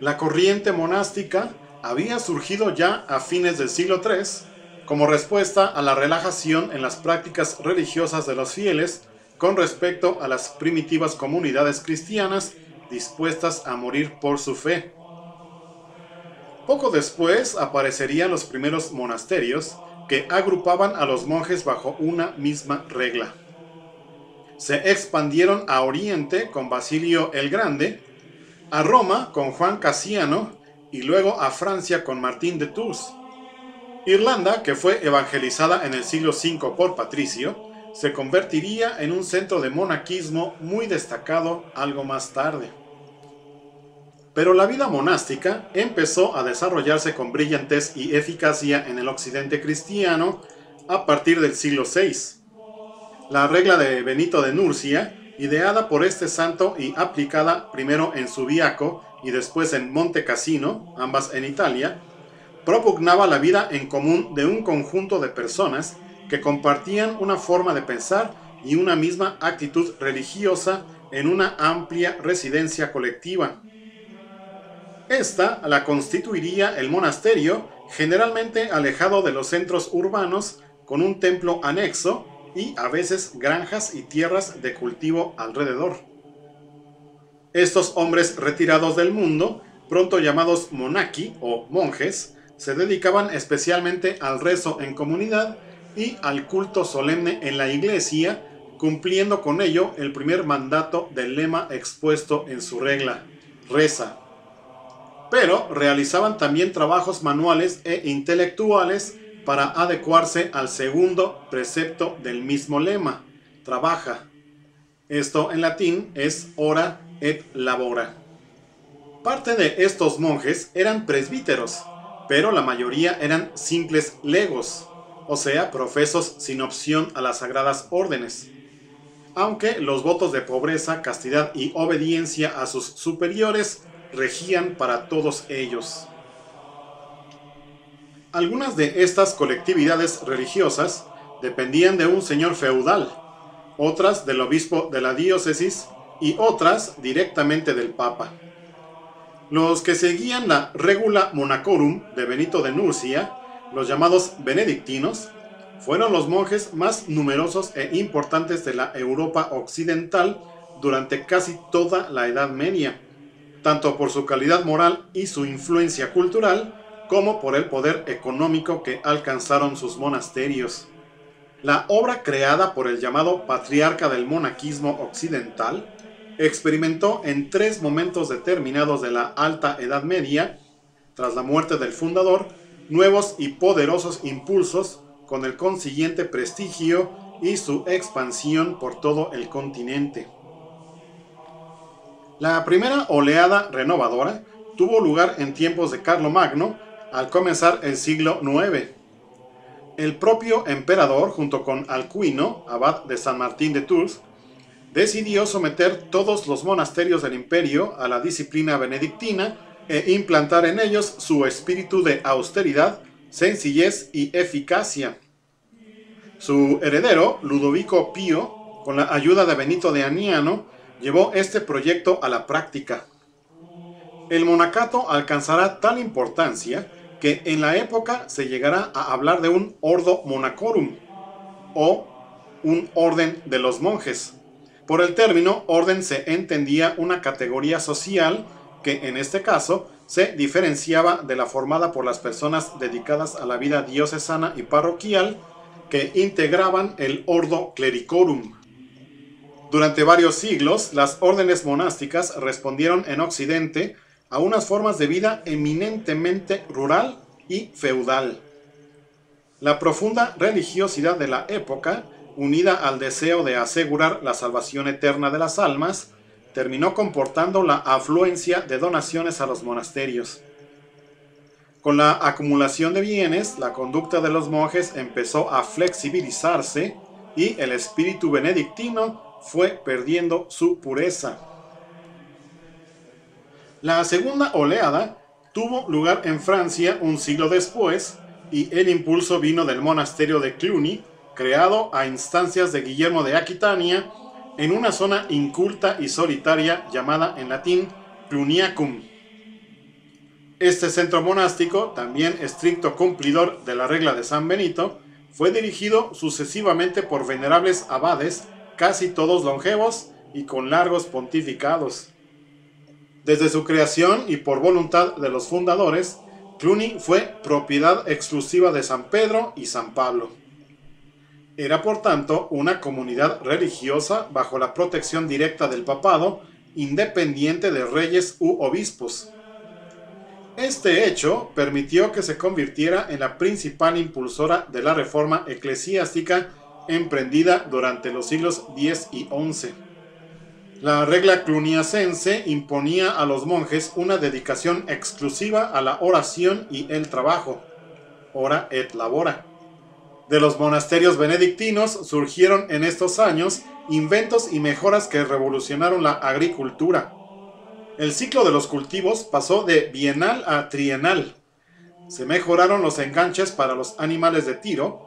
La corriente monástica había surgido ya a fines del siglo III como respuesta a la relajación en las prácticas religiosas de los fieles con respecto a las primitivas comunidades cristianas dispuestas a morir por su fe. Poco después aparecerían los primeros monasterios que agrupaban a los monjes bajo una misma regla. Se expandieron a Oriente con Basilio el Grande, a Roma con Juan Casiano y luego a Francia con Martín de Tours. Irlanda, que fue evangelizada en el siglo V por Patricio, se convertiría en un centro de monaquismo muy destacado algo más tarde. Pero la vida monástica empezó a desarrollarse con brillantez y eficacia en el occidente cristiano a partir del siglo VI. La regla de Benito de Nursia, ideada por este santo y aplicada primero en Subiaco y después en Monte Cassino, ambas en Italia, propugnaba la vida en común de un conjunto de personas que compartían una forma de pensar y una misma actitud religiosa en una amplia residencia colectiva. Esta la constituiría el monasterio, generalmente alejado de los centros urbanos, con un templo anexo y a veces granjas y tierras de cultivo alrededor. Estos hombres retirados del mundo, pronto llamados monaki o monjes, se dedicaban especialmente al rezo en comunidad y al culto solemne en la iglesia, cumpliendo con ello el primer mandato del lema expuesto en su regla: reza. Pero realizaban también trabajos manuales e intelectuales para adecuarse al segundo precepto del mismo lema: trabaja. Esto en latín es ora et labora. Parte de estos monjes eran presbíteros, pero la mayoría eran simples legos, o sea, profesos sin opción a las sagradas órdenes, aunque los votos de pobreza, castidad y obediencia a sus superiores regían para todos ellos. Algunas de estas colectividades religiosas dependían de un señor feudal, otras del obispo de la diócesis y otras directamente del papa. Los que seguían la Regula Monacorum de Benito de Nursia, los llamados benedictinos, fueron los monjes más numerosos e importantes de la Europa occidental durante casi toda la Edad Media, tanto por su calidad moral y su influencia cultural, como por el poder económico que alcanzaron sus monasterios. La obra creada por el llamado patriarca del monaquismo occidental experimentó en tres momentos determinados de la Alta Edad Media, tras la muerte del fundador, nuevos y poderosos impulsos con el consiguiente prestigio y su expansión por todo el continente. La primera oleada renovadora tuvo lugar en tiempos de Carlomagno, al comenzar el siglo IX. El propio emperador, junto con Alcuino, abad de San Martín de Tours, decidió someter todos los monasterios del imperio a la disciplina benedictina e implantar en ellos su espíritu de austeridad, sencillez y eficacia. Su heredero, Ludovico Pío, con la ayuda de Benito de Aniano, llevó este proyecto a la práctica. El monacato alcanzará tal importancia que en la época se llegará a hablar de un ordo monacorum, o un orden de los monjes. Por el término orden se entendía una categoría social que en este caso se diferenciaba de la formada por las personas dedicadas a la vida diocesana y parroquial que integraban el ordo clericorum. Durante varios siglos, las órdenes monásticas respondieron en Occidente a unas formas de vida eminentemente rural y feudal. La profunda religiosidad de la época, unida al deseo de asegurar la salvación eterna de las almas, terminó comportando la afluencia de donaciones a los monasterios. Con la acumulación de bienes, la conducta de los monjes empezó a flexibilizarse y el espíritu benedictino fue perdiendo su pureza. La segunda oleada tuvo lugar en Francia un siglo después y el impulso vino del monasterio de Cluny, creado a instancias de Guillermo de Aquitania en una zona inculta y solitaria llamada en latín Cluniacum. Este centro monástico, también estricto cumplidor de la regla de San Benito, fue dirigido sucesivamente por venerables abades, casi todos longevos y con largos pontificados. Desde su creación y por voluntad de los fundadores, Cluny fue propiedad exclusiva de San Pedro y San Pablo. Era por tanto una comunidad religiosa bajo la protección directa del papado, independiente de reyes u obispos. Este hecho permitió que se convirtiera en la principal impulsora de la reforma eclesiástica emprendida durante los siglos X y XI. La regla cluniacense imponía a los monjes una dedicación exclusiva a la oración y el trabajo, ora et labora. De los monasterios benedictinos surgieron en estos años inventos y mejoras que revolucionaron la agricultura. El ciclo de los cultivos pasó de bienal a trienal. Se mejoraron los enganches para los animales de tiro,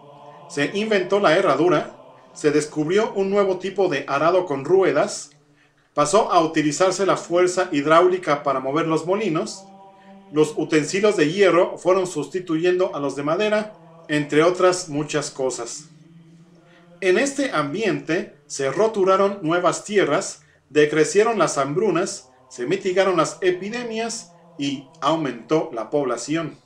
se inventó la herradura, se descubrió un nuevo tipo de arado con ruedas, pasó a utilizarse la fuerza hidráulica para mover los molinos, los utensilios de hierro fueron sustituyendo a los de madera, entre otras muchas cosas. En este ambiente se roturaron nuevas tierras, decrecieron las hambrunas, se mitigaron las epidemias y aumentó la población.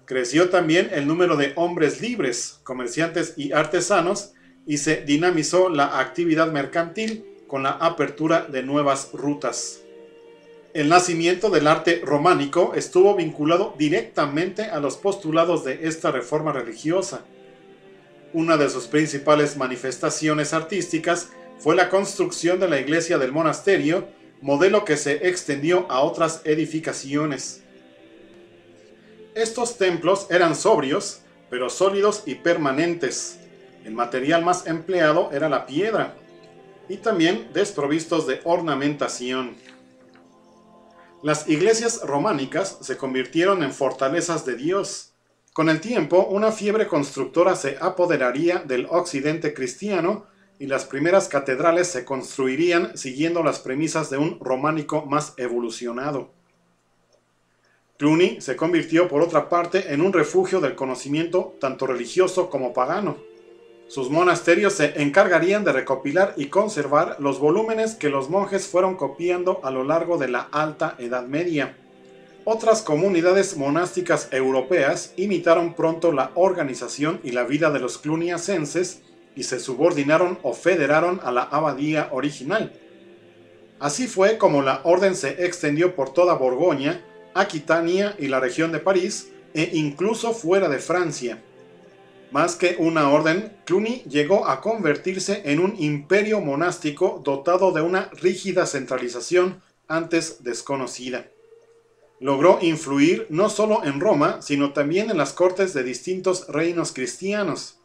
Creció también el número de hombres libres, comerciantes y artesanos, y se dinamizó la actividad mercantil con la apertura de nuevas rutas. El nacimiento del arte románico estuvo vinculado directamente a los postulados de esta reforma religiosa. Una de sus principales manifestaciones artísticas fue la construcción de la iglesia del monasterio, modelo que se extendió a otras edificaciones. Estos templos eran sobrios, pero sólidos y permanentes. El material más empleado era la piedra, y también desprovistos de ornamentación. Las iglesias románicas se convirtieron en fortalezas de Dios. Con el tiempo, una fiebre constructora se apoderaría del occidente cristiano y las primeras catedrales se construirían siguiendo las premisas de un románico más evolucionado. Cluny se convirtió, por otra parte, en un refugio del conocimiento tanto religioso como pagano. Sus monasterios se encargarían de recopilar y conservar los volúmenes que los monjes fueron copiando a lo largo de la Alta Edad Media. Otras comunidades monásticas europeas imitaron pronto la organización y la vida de los cluniacenses y se subordinaron o federaron a la abadía original. Así fue como la orden se extendió por toda Borgoña, Aquitania y la región de París, e incluso fuera de Francia. Más que una orden, Cluny llegó a convertirse en un imperio monástico dotado de una rígida centralización antes desconocida. Logró influir no solo en Roma, sino también en las cortes de distintos reinos cristianos.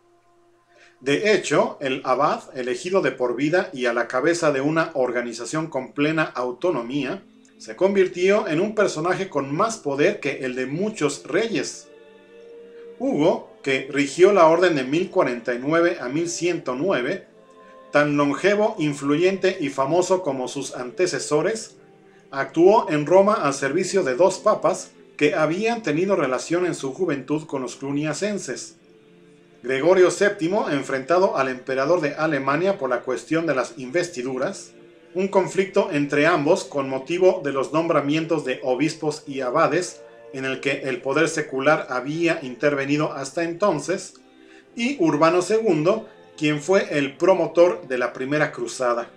De hecho, el abad, elegido de por vida y a la cabeza de una organización con plena autonomía, se convirtió en un personaje con más poder que el de muchos reyes. Hugo, que rigió la orden de 1049 a 1109, tan longevo, influyente y famoso como sus antecesores, actuó en Roma al servicio de dos papas que habían tenido relación en su juventud con los cluniacenses. Gregorio VII, enfrentado al emperador de Alemania por la cuestión de las investiduras, un conflicto entre ambos con motivo de los nombramientos de obispos y abades, en el que el poder secular había intervenido hasta entonces, y Urbano II, quien fue el promotor de la Primera Cruzada.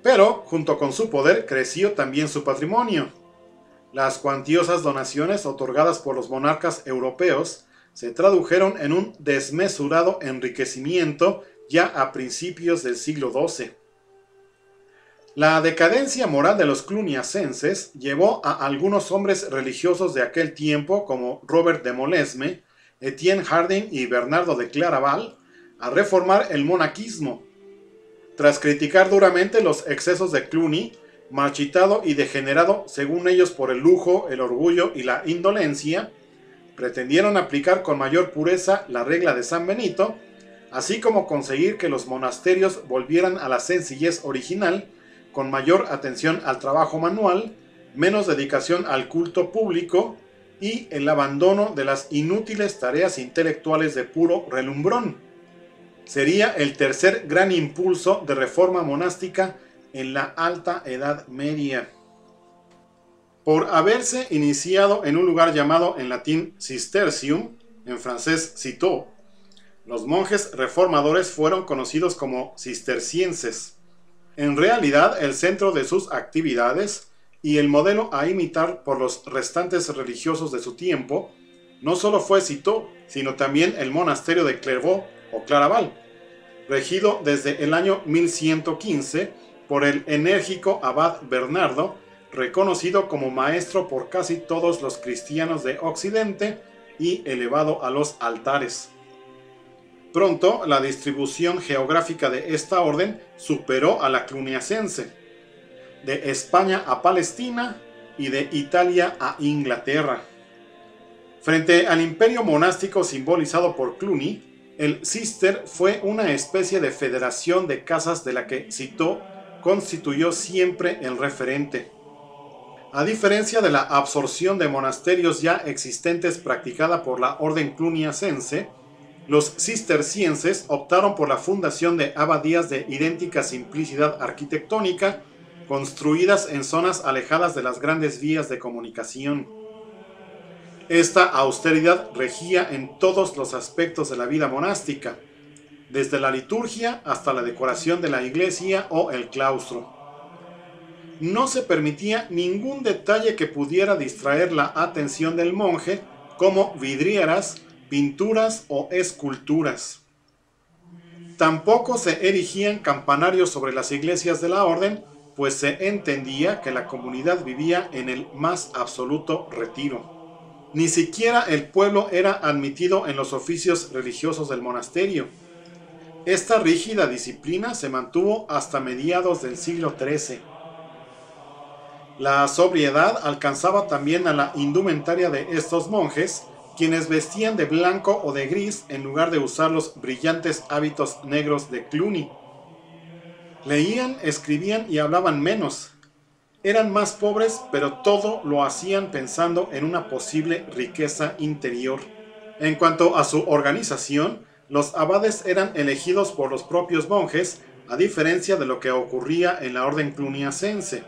Pero, junto con su poder, creció también su patrimonio. Las cuantiosas donaciones otorgadas por los monarcas europeos se tradujeron en un desmesurado enriquecimiento ya a principios del siglo XII. La decadencia moral de los cluniacenses llevó a algunos hombres religiosos de aquel tiempo, como Robert de Molesme, Etienne Harding y Bernardo de Claraval, a reformar el monaquismo. Tras criticar duramente los excesos de Cluny, marchitado y degenerado según ellos por el lujo, el orgullo y la indolencia, pretendieron aplicar con mayor pureza la regla de San Benito, así como conseguir que los monasterios volvieran a la sencillez original, con mayor atención al trabajo manual, menos dedicación al culto público y el abandono de las inútiles tareas intelectuales de puro relumbrón. Sería el tercer gran impulso de reforma monástica en la Alta Edad Media. Por haberse iniciado en un lugar llamado en latín Cistercium, en francés Citeaux, los monjes reformadores fueron conocidos como cistercienses. En realidad, el centro de sus actividades y el modelo a imitar por los restantes religiosos de su tiempo no solo fue Citeaux, sino también el monasterio de Clairvaux o Claraval, regido desde el año 1115 por el enérgico abad Bernardo, reconocido como maestro por casi todos los cristianos de Occidente y elevado a los altares. Pronto, la distribución geográfica de esta orden superó a la cluniacense, de España a Palestina y de Italia a Inglaterra. Frente al imperio monástico simbolizado por Cluny, el Cister fue una especie de federación de casas de la que Citeaux constituyó siempre el referente. A diferencia de la absorción de monasterios ya existentes practicada por la orden cluniacense, los cistercienses optaron por la fundación de abadías de idéntica simplicidad arquitectónica, construidas en zonas alejadas de las grandes vías de comunicación. Esta austeridad regía en todos los aspectos de la vida monástica, desde la liturgia hasta la decoración de la iglesia o el claustro. No se permitía ningún detalle que pudiera distraer la atención del monje, como vidrieras, pinturas o esculturas. Tampoco se erigían campanarios sobre las iglesias de la orden, pues se entendía que la comunidad vivía en el más absoluto retiro. Ni siquiera el pueblo era admitido en los oficios religiosos del monasterio. Esta rígida disciplina se mantuvo hasta mediados del siglo XIII. La sobriedad alcanzaba también a la indumentaria de estos monjes, quienes vestían de blanco o de gris en lugar de usar los brillantes hábitos negros de Cluny. Leían, escribían y hablaban menos. Eran más pobres, pero todo lo hacían pensando en una posible riqueza interior. En cuanto a su organización, los abades eran elegidos por los propios monjes, a diferencia de lo que ocurría en la orden cluniacense.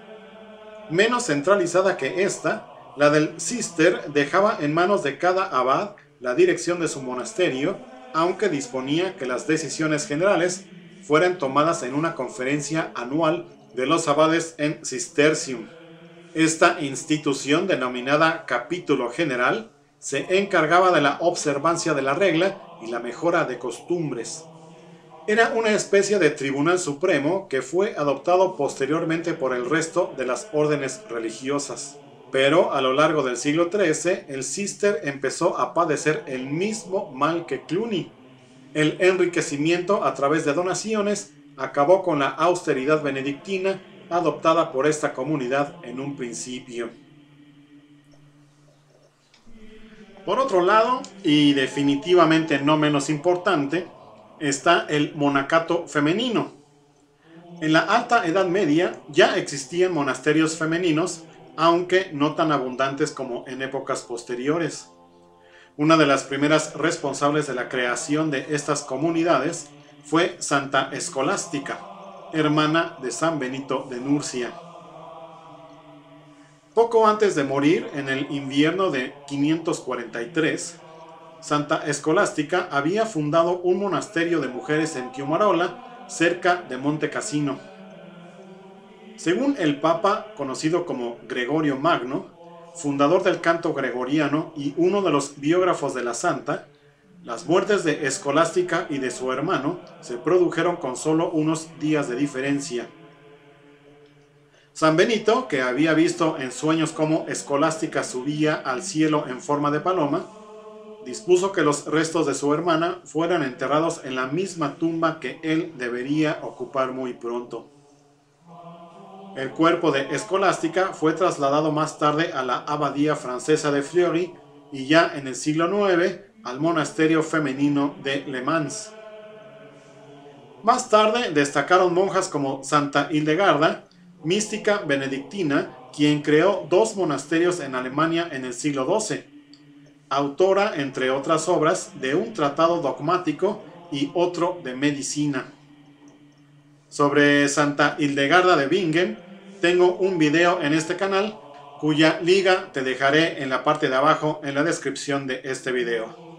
Menos centralizada que esta, la del Cister dejaba en manos de cada abad la dirección de su monasterio, aunque disponía que las decisiones generales fueran tomadas en una conferencia anual de los abades en Cistercium. Esta institución, denominada Capítulo General, se encargaba de la observancia de la regla y la mejora de costumbres. Era una especie de tribunal supremo que fue adoptado posteriormente por el resto de las órdenes religiosas. Pero a lo largo del siglo XIII, el Cister empezó a padecer el mismo mal que Cluny. El enriquecimiento a través de donaciones acabó con la austeridad benedictina adoptada por esta comunidad en un principio. Por otro lado, y definitivamente no menos importante, está el monacato femenino. En la Alta Edad Media ya existían monasterios femeninos, aunque no tan abundantes como en épocas posteriores. Una de las primeras responsables de la creación de estas comunidades fue Santa Escolástica, hermana de San Benito de Nurcia. Poco antes de morir, en el invierno de 543, Santa Escolástica había fundado un monasterio de mujeres en Piumarola, cerca de Monte Cassino. Según el Papa, conocido como Gregorio Magno, fundador del canto gregoriano y uno de los biógrafos de la santa, las muertes de Escolástica y de su hermano se produjeron con solo unos días de diferencia. San Benito, que había visto en sueños cómo Escolástica subía al cielo en forma de paloma, dispuso que los restos de su hermana fueran enterrados en la misma tumba que él debería ocupar muy pronto. El cuerpo de Escolástica fue trasladado más tarde a la abadía francesa de Fleury y ya en el siglo IX al monasterio femenino de Le Mans. Más tarde destacaron monjas como Santa Hildegarda, mística benedictina, quien creó 2 monasterios en Alemania en el siglo XII, autora, entre otras obras, de un tratado dogmático y otro de medicina. Sobre Santa Hildegarda de Bingen, tengo un video en este canal, cuya liga te dejaré en la parte de abajo en la descripción de este video.